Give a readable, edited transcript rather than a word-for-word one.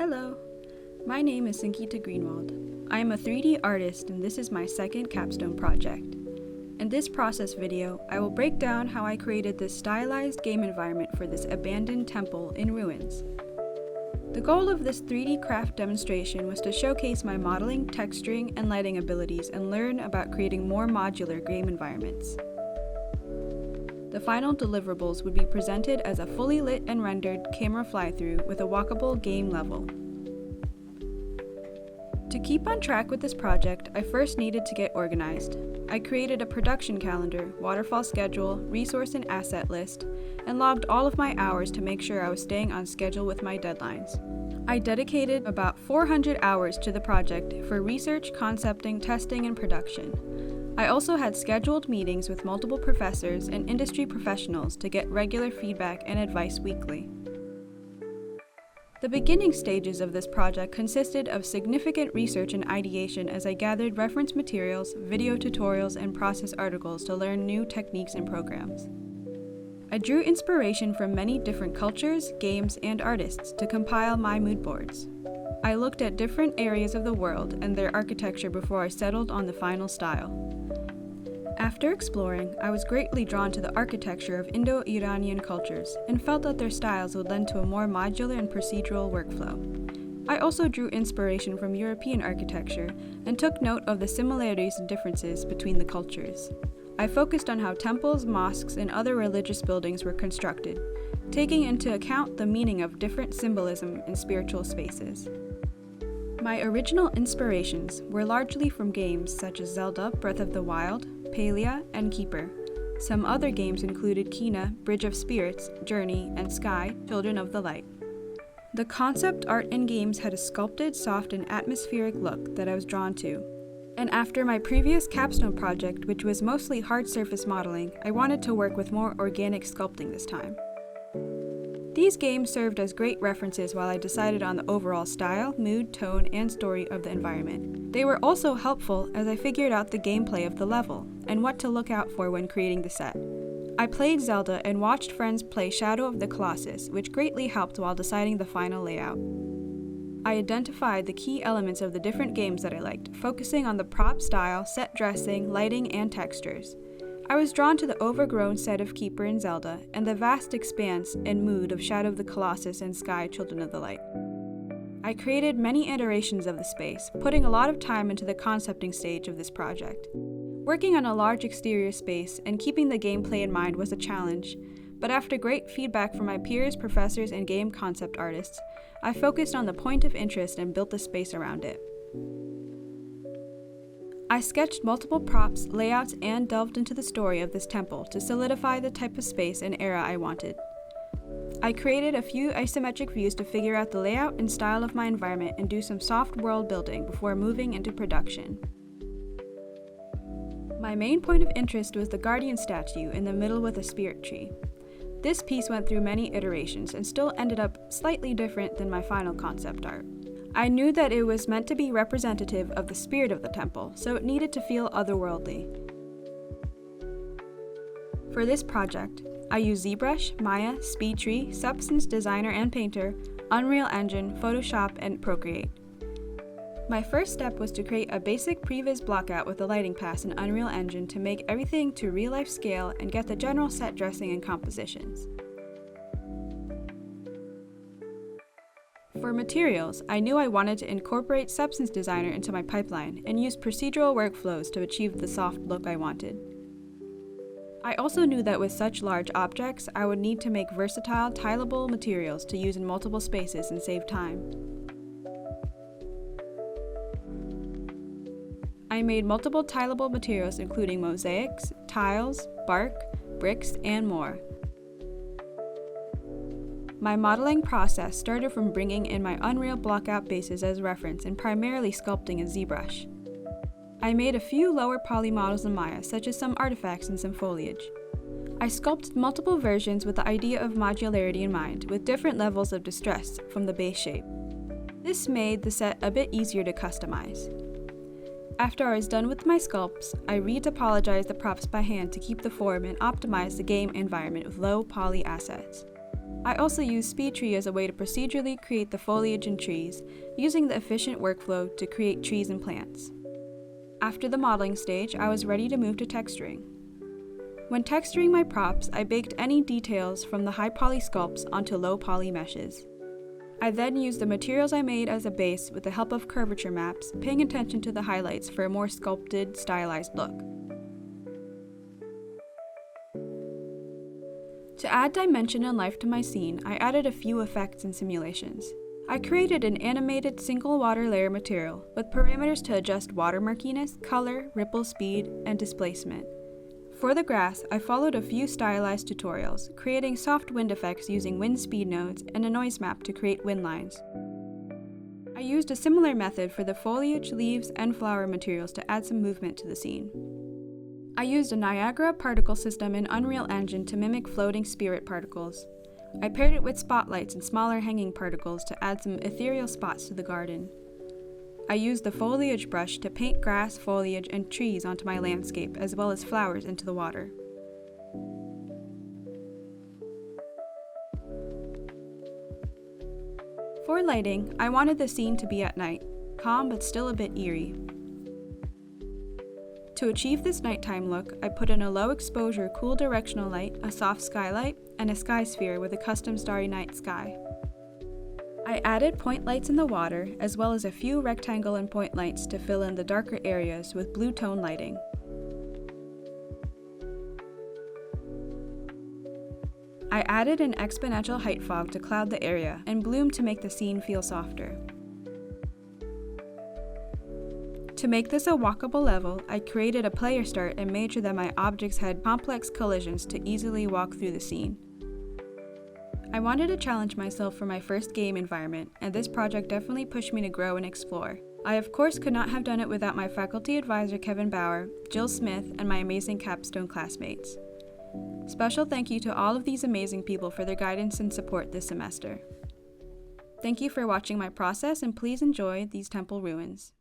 Hello, my name is Sankita Greenwald. I am a 3D artist and this is my second capstone project. In this process video, I will break down how I created this stylized game environment for this abandoned temple in ruins. The goal of this 3D craft demonstration was to showcase my modeling, texturing, and lighting abilities and learn about creating more modular game environments. The final deliverables would be presented as a fully lit and rendered camera fly-through with a walkable game level. To keep on track with this project, I first needed to get organized. I created a production calendar, waterfall schedule, resource and asset list, and logged all of my hours to make sure I was staying on schedule with my deadlines. I dedicated about 400 hours to the project for research, concepting, testing, and production. I also had scheduled meetings with multiple professors and industry professionals to get regular feedback and advice weekly. The beginning stages of this project consisted of significant research and ideation as I gathered reference materials, video tutorials, and process articles to learn new techniques and programs. I drew inspiration from many different cultures, games, and artists to compile my mood boards. I looked at different areas of the world and their architecture before I settled on the final style. After exploring, I was greatly drawn to the architecture of Indo-Iranian cultures and felt that their styles would lend to a more modular and procedural workflow. I also drew inspiration from European architecture and took note of the similarities and differences between the cultures. I focused on how temples, mosques, and other religious buildings were constructed, taking into account the meaning of different symbolism in spiritual spaces. My original inspirations were largely from games such as Zelda, Breath of the Wild, Palia, and Keeper. Some other games included Kena, Bridge of Spirits, Journey, and Sky, Children of the Light. The concept art in games had a sculpted, soft, and atmospheric look that I was drawn to. And after my previous capstone project, which was mostly hard surface modeling, I wanted to work with more organic sculpting this time. These games served as great references while I decided on the overall style, mood, tone, and story of the environment. They were also helpful as I figured out the gameplay of the level and what to look out for when creating the set. I played Zelda and watched friends play Shadow of the Colossus, which greatly helped while deciding the final layout. I identified the key elements of the different games that I liked, focusing on the prop style, set dressing, lighting, and textures. I was drawn to the overgrown set of Keeper and Zelda, and the vast expanse and mood of Shadow of the Colossus and Sky, Children of the Light. I created many iterations of the space, putting a lot of time into the concepting stage of this project. Working on a large exterior space and keeping the gameplay in mind was a challenge, but after great feedback from my peers, professors, and game concept artists, I focused on the point of interest and built the space around it. I sketched multiple props, layouts, and delved into the story of this temple to solidify the type of space and era I wanted. I created a few isometric views to figure out the layout and style of my environment and do some soft world building before moving into production. My main point of interest was the guardian statue in the middle with a spirit tree. This piece went through many iterations and still ended up slightly different than my final concept art. I knew that it was meant to be representative of the spirit of the temple, so it needed to feel otherworldly. For this project, I used ZBrush, Maya, SpeedTree, Substance Designer and Painter, Unreal Engine, Photoshop, and Procreate. My first step was to create a basic previs blockout with a lighting pass in Unreal Engine to make everything to real-life scale and get the general set dressing and compositions. For materials, I knew I wanted to incorporate Substance Designer into my pipeline and use procedural workflows to achieve the soft look I wanted. I also knew that with such large objects, I would need to make versatile, tileable materials to use in multiple spaces and save time. I made multiple tileable materials including mosaics, tiles, bark, bricks, and more. My modeling process started from bringing in my Unreal blockout bases as reference and primarily sculpting in ZBrush. I made a few lower poly models in Maya, such as some artifacts and some foliage. I sculpted multiple versions with the idea of modularity in mind, with different levels of distress from the base shape. This made the set a bit easier to customize. After I was done with my sculpts, I retopologized the props by hand to keep the form and optimize the game environment with low poly assets. I also use speed tree as a way to procedurally create the foliage and trees, using the efficient workflow to create trees and plants. After the modeling stage, I was ready to move to texturing. When texturing my props, I baked any details from the high poly sculpts onto low poly meshes. I then used the materials I made as a base with the help of curvature maps, paying attention to the highlights for a more sculpted, stylized look. To add dimension and life to my scene, I added a few effects and simulations. I created an animated single water layer material with parameters to adjust water murkiness, color, ripple speed, and displacement. For the grass, I followed a few stylized tutorials, creating soft wind effects using wind speed nodes and a noise map to create wind lines. I used a similar method for the foliage, leaves, and flower materials to add some movement to the scene. I used a Niagara particle system in Unreal Engine to mimic floating spirit particles. I paired it with spotlights and smaller hanging particles to add some ethereal spots to the garden. I used the foliage brush to paint grass, foliage, and trees onto my landscape, as well as flowers into the water. For lighting, I wanted the scene to be at night, calm but still a bit eerie. To achieve this nighttime look, I put in a low exposure cool directional light, a soft skylight, and a sky sphere with a custom starry night sky. I added point lights in the water, as well as a few rectangle and point lights to fill in the darker areas with blue tone lighting. I added an exponential height fog to cloud the area, and bloom to make the scene feel softer. To make this a walkable level, I created a player start and made sure that my objects had complex collisions to easily walk through the scene. I wanted to challenge myself for my first game environment, and this project definitely pushed me to grow and explore. I of course could not have done it without my faculty advisor Kevin Bauer, Jill Smith, and my amazing capstone classmates. Special thank you to all of these amazing people for their guidance and support this semester. Thank you for watching my process, and please enjoy these temple ruins.